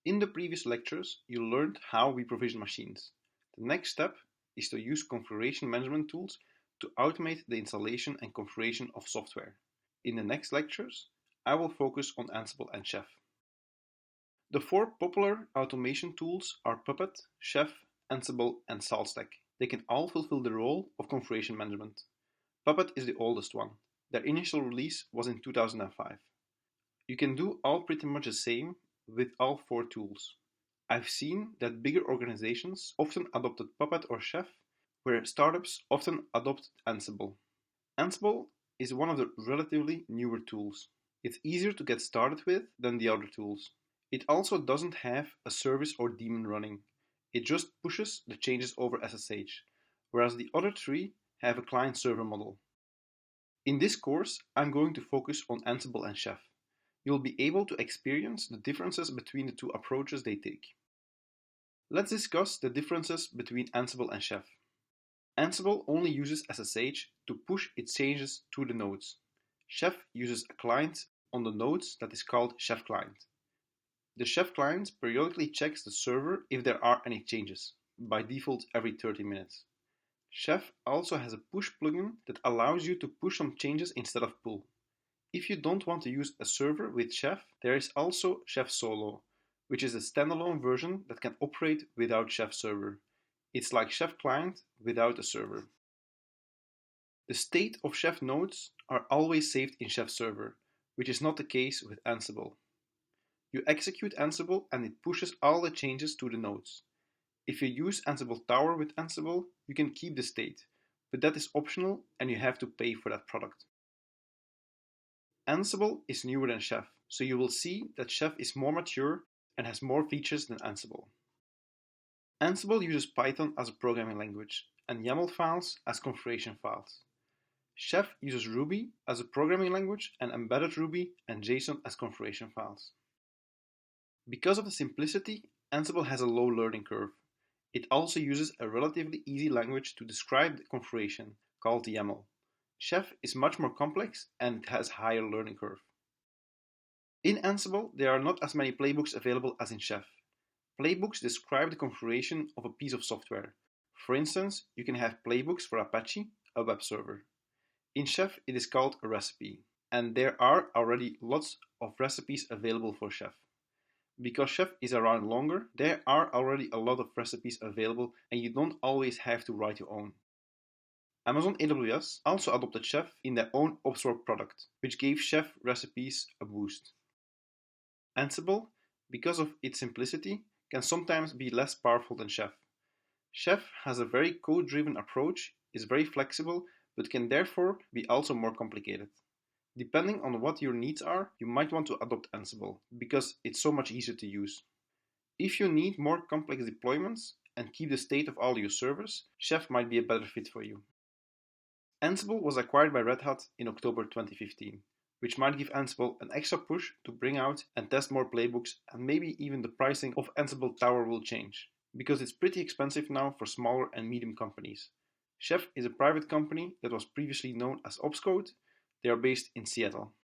In the previous lectures, you learned how we provision machines. The next step is to use configuration management tools to automate the installation and configuration of software. In the next lectures, I will focus on Ansible and Chef. The four popular automation tools are Puppet, Chef, Ansible, and SaltStack. They can all fulfill the role of configuration management. Puppet is the oldest one. Their initial release was in 2005. You can do all pretty much the same with all four tools. I've seen that bigger organizations often adopted Puppet or Chef, where startups often adopt Ansible. Ansible is one of the relatively newer tools. It's easier to get started with than the other tools. It also doesn't have a service or daemon running. It just pushes the changes over SSH, whereas the other three have a client-server model. In this course, I'm going to focus on Ansible and Chef. You'll be able to experience the differences between the two approaches they take. Let's discuss the differences between Ansible and Chef. Ansible only uses SSH to push its changes to the nodes. Chef uses a client on the nodes that is called Chef Client. The Chef client periodically checks the server if there are any changes, by default every 30 minutes. Chef also has a push plugin that allows you to push some changes instead of pull. If you don't want to use a server with Chef, there is also Chef Solo, which is a standalone version that can operate without Chef server. It's like Chef client without a server. The state of Chef nodes are always saved in Chef server, which is not the case with Ansible. You execute Ansible and it pushes all the changes to the nodes. If you use Ansible Tower with Ansible, you can keep the state, but that is optional and you have to pay for that product. Ansible is newer than Chef, so you will see that Chef is more mature and has more features than Ansible. Ansible uses Python as a programming language and YAML files as configuration files. Chef uses Ruby as a programming language and embedded Ruby and JSON as configuration files. Because of the simplicity, Ansible has a low learning curve. It also uses a relatively easy language to describe the configuration, called YAML. Chef is much more complex and it has a higher learning curve. In Ansible, there are not as many playbooks available as in Chef. Playbooks describe the configuration of a piece of software. For instance, you can have playbooks for Apache, a web server. In Chef, it is called a recipe, and there are already lots of recipes available for Chef. Because Chef is around longer, there are already a lot of recipes available and you don't always have to write your own. Amazon AWS also adopted Chef in their own open-source product, which gave Chef recipes a boost. Ansible, because of its simplicity, can sometimes be less powerful than Chef. Chef has a very code-driven approach, is very flexible, but can therefore be also more complicated. Depending on what your needs are, you might want to adopt Ansible, because it's so much easier to use. If you need more complex deployments and keep the state of all your servers, Chef might be a better fit for you. Ansible was acquired by Red Hat in October 2015, which might give Ansible an extra push to bring out and test more playbooks, and maybe even the pricing of Ansible Tower will change, because it's pretty expensive now for smaller and medium companies. Chef is a private company that was previously known as Opscode. They are based in Seattle.